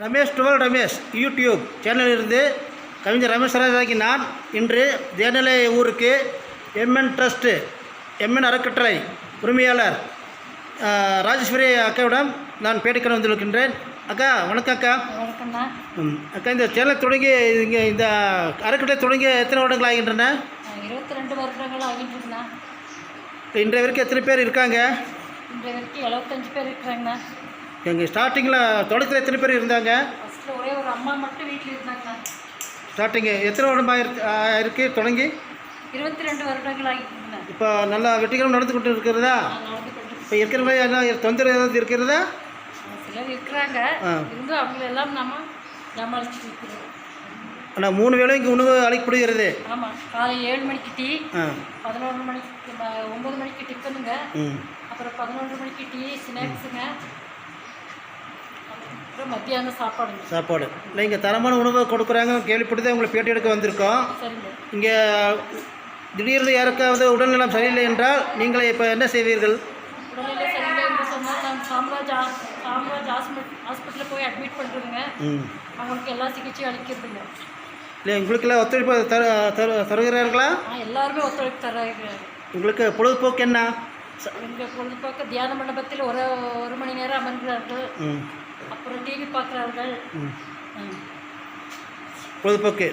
Ramesh twelve Ramesh YouTube சேனலிலிருந்து கவிஞர் ரமேஷ் ராஜாகி நான் இன்று தேர்நிலை ஊருக்கு எம்என் ட்ரஸ்ட்டு எம்என் அறக்கட்டளை உரிமையாளர் ராஜேஸ்வரி அக்காவிடம் நான் பேட்டிக்கண வந்திருக்கின்றேன். அக்கா வணக்கம் அக்கா. வணக்கம்ண்ணா. அக்கா, இந்த சேனல் தொடங்கி இங்கே இந்த அறக்கட்டளை தொடங்கி எத்தனை வருடங்கள் ஆகின்றன? 22 வருடங்கள் ஆகிட்டுருக்குண்ணா. இன்றைய வரைக்கும் எத்தனை பேர் இருக்காங்க? இன்றைய வரைக்கும் 75 பேர் இருக்கிறாங்கண்ணா. எங்கள் ஸ்டார்டிங்கில் தொடக்கத்தில் எத்தனை பேர் இருந்தாங்க? ஃபஸ்ட்டில் ஒரே ஒரு அம்மா மட்டும் வீட்டில் இருந்தாங்கண்ணா. ஸ்டார்டிங்கு எத்தனை வருடமாக இருக்குது தொடங்கி? 22 வருடங்கள் ஆகிட்டுருக்குண்ணா. இப்போ நல்லா வெற்றிகரம் நடந்து கொண்டு இருக்கிறதா? நடந்து கொண்டு இப்போ இருக்கிற மாதிரி என்ன தொந்தரவு ஏதாவது இருக்கிறதா? சிலர் இருக்கிறாங்க, இருந்தும் அவங்களெல்லாம் நம்ம சமாளிச்சுட்டு இருக்கிறோம். ஆனால் 3 வேளை இங்கே உணவு அளிக்கப்படுகிறது. ஆமாம், காலை 7 மணிக்கு டீ, 11 மணிக்கு 9 மணிக்கு டிஃபனுங்க, அப்புறம் 11 மணிக்கு டீ ஸ்நாக்ஸுங்க, அப்புறம் மத்தியானம் சாப்பாடு. இல்லை, இங்கே தரமான உணவு கொடுக்குறாங்க கேள்விப்பட்டு உங்களை பேட்டி எடுக்க வந்திருக்கோம். சரிங்க. இங்கே திடீர்னு யாருக்காவது உடல்நலம் சரியில்லை என்றால் நீங்கள் இப்போ என்ன செய்வீர்கள்? உடல்நிலை சரியில்லை என்று சொன்னால் நான் சாம்ராஜ் ஹாஸ்பிட்டலில் போய் அட்மிட் பண்ணுறதுங்க. அவங்களுக்கு எல்லா சிகிச்சையும் அளிக்கிறதுங்க. இல்லை, உங்களுக்கெல்லாம் ஒத்துழைப்பு தருகிறார்களா? எல்லாருமே ஒத்துழைப்பு தர்றாங்க. உங்களுக்கு பொழுதுபோக்கு என்ன? எங்கள் பொழுதுபோக்கு தியான மண்டபத்தில் ஒரு மணி நேரம் அமர்கிறார்கள், அப்புறம் டிவி பார்க்குறார்கள். பொழுதுபோக்கு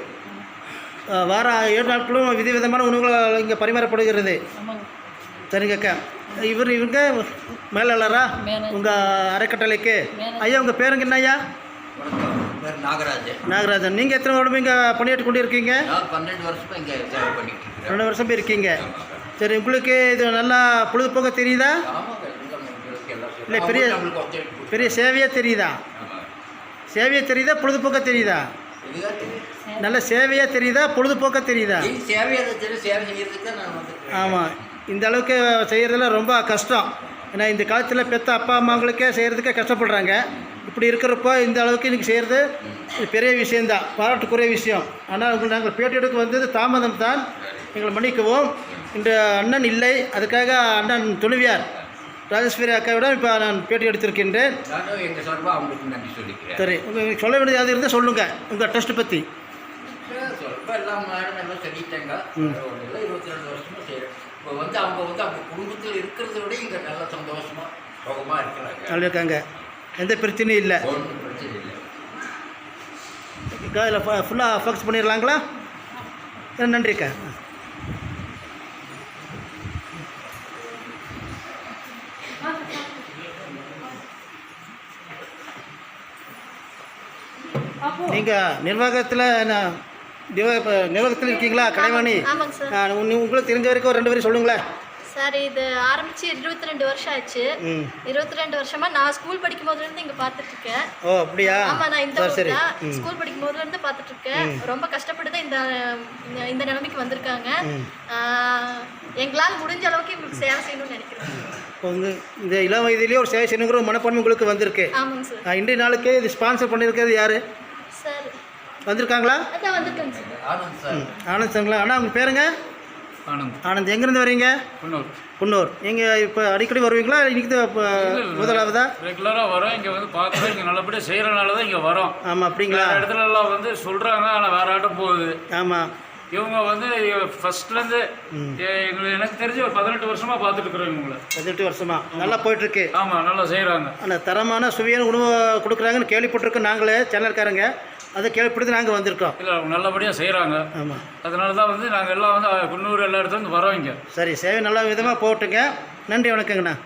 வார 7 நாட்களும் விதவிதமான உணவுகள் இங்கே பரிமாறப்படுகிறது. ஆமாங்க. சரிங்க அக்கா. இவங்க மேலாளரா உங்கள் அறக்கட்டளைக்கு? ஐயா, உங்கள் பேருங்க என்ன ஐயா? நாகராஜன். நீங்கள் எத்தனை வருடம் இங்கே பணியாற்றி கொண்டு இருக்கீங்க? 12 வருஷம் இருக்கீங்க. சரி, உங்களுக்கு இது நல்லா பொழுதுபோக்க தெரியுதா? இல்லை, பெரிய சேவையாக தெரியுதா? பொழுதுபோக்க தெரியுதா? நல்ல சேவையாக தெரியுதா, பொழுதுபோக்க தெரியுதா? ஆமாம், இந்த அளவுக்கு செய்கிறதுல ரொம்ப கஷ்டம். ஏன்னா இந்த காலத்தில் பெற்ற அப்பா அம்மாங்களுக்கே செய்கிறதுக்கே கஷ்டப்படுறாங்க. இப்படி இருக்கிறப்போ இந்த அளவுக்கு இன்றைக்கி செய்கிறது பெரிய விஷயந்தான், பாராட்டுக்குரிய விஷயம். ஆனால் உங்களுக்கு நாங்கள் பேட்டி எடுக்க வந்தது தாமதம் தான், எங்களை மன்னிக்கவும். இன்று அண்ணன் இல்லை, அதுக்காக அண்ணன் துணைவியார் ராஜேஸ்வரி அக்காவிடம் இப்போ நான் பேட்டி எடுத்திருக்கின்றேன். சரி, உங்களுக்கு சொல்ல வேண்டியது இருந்தால் சொல்லுங்கள் உங்கள் ட்ரஸ்ட்டு பற்றி. நல்லா இருக்காங்க, எந்த பிரச்சனையும் இல்லை. இதில் ஃபுல்லாக ஃபோக்கஸ் பண்ணிடலாங்களா? நன்றிக்கா. நீங்கள் நிர்வாகத்தில் இருக்கீங்களா? கலைவாணி, உங்களுக்கு தெரிஞ்ச வரைக்கும் ஒரு 2 பேரும் சொல்லுங்களேன். சார், இது ஆரம்பித்து 22 வருஷம் ஆச்சு. 22 வருஷமாக நான் ஸ்கூல் படிக்கும் போதுலேருந்து இங்கே பார்த்துட்ருக்கேன். ஓ, அப்படியா? ஆமாம், நான் இந்த ஸ்கூல் படிக்கும் போதுலேருந்து பார்த்துட்ருக்கேன். ரொம்ப கஷ்டப்பட்டு தான் இந்த நிலைமைக்கு வந்திருக்காங்க. எங்களால் முடிஞ்ச அளவுக்கு இவங்களுக்கு சேவை செய்யணும்னு நினைக்கிறேன். இப்போ இந்த இளம் வயதிலேயே ஒரு சேவை செய்யணுங்கிற ஒரு மனப்பான்மை உங்களுக்கு வந்திருக்கு. ஆமாங்க சார். இன்றைய நாளுக்கு இது ஸ்பான்சர் பண்ணியிருக்கிறது யார்? சார் வந்திருக்காங்களா? அதான் வந்திருக்காங்க சார். ஆனந்த் சார்ங்களா? அண்ணா, உங்கள் பேருங்க? ஆனந்த். எங்கேருந்து வரீங்க? குன்னூர். நீங்கள் இப்போ அடிக்கடி வருவீங்களா? இன்றைக்கி முதலாவதா? ரெகுலராக வரோம். இங்கே வந்து பார்க்குறோம், இங்கே நல்லபடியாக செய்கிறனால தான் இங்கே வரோம். ஆமாம், அப்படிங்களா? இடத்துலலாம் வந்து சொல்கிறாங்க, ஆனால் வேறு ஆட்டம் போகுது. ஆமாம், இவங்க வந்து ஃபஸ்ட்லேருந்து எனக்கு தெரிஞ்சு ஒரு 18 வருஷமாக பார்த்துட்டு இருக்கிறோம். இவங்களை 18 வருஷமாக நல்லா போயிட்டுருக்கு. ஆமாம், நல்லா செய்கிறாங்க. ஆனால் தரமான சுவையான உணவு கொடுக்குறாங்கன்னு கேள்விப்பட்டிருக்கோம். நாங்களே சேனல்காரங்க அதை கேள்விப்படுத்தி நாங்கள் வந்திருக்கோம். இல்லை, அவங்க நல்லபடியாக செய்கிறாங்க. ஆமாம், அதனால தான் வந்து நாங்கள் எல்லாம் வந்து குன்னூர் எல்லா இடத்துலேருந்து வரோம் இங்கே. சரி, சேவை நல்ல விதமாக போட்டுங்க. நன்றி, வணக்கங்கண்ணா.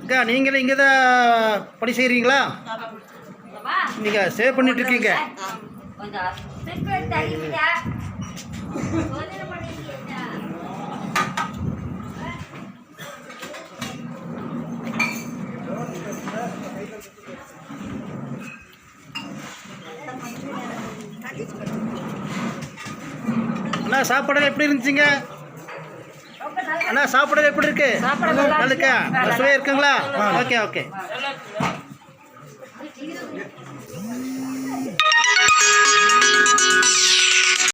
அக்கா, நீங்களும் இங்கே தான் பணி செய்கிறீங்களா? நீங்கள் சேவ் பண்ணிட்டு இருக்கீங்க. அண்ணா, சாப்பாடு எப்படி இருந்துச்சுங்க? அண்ணா, சாப்பாடு எப்படி இருக்கு? நல்லா இருக்கா? சுவையாக இருக்குங்களா? ஓகே. நன்றி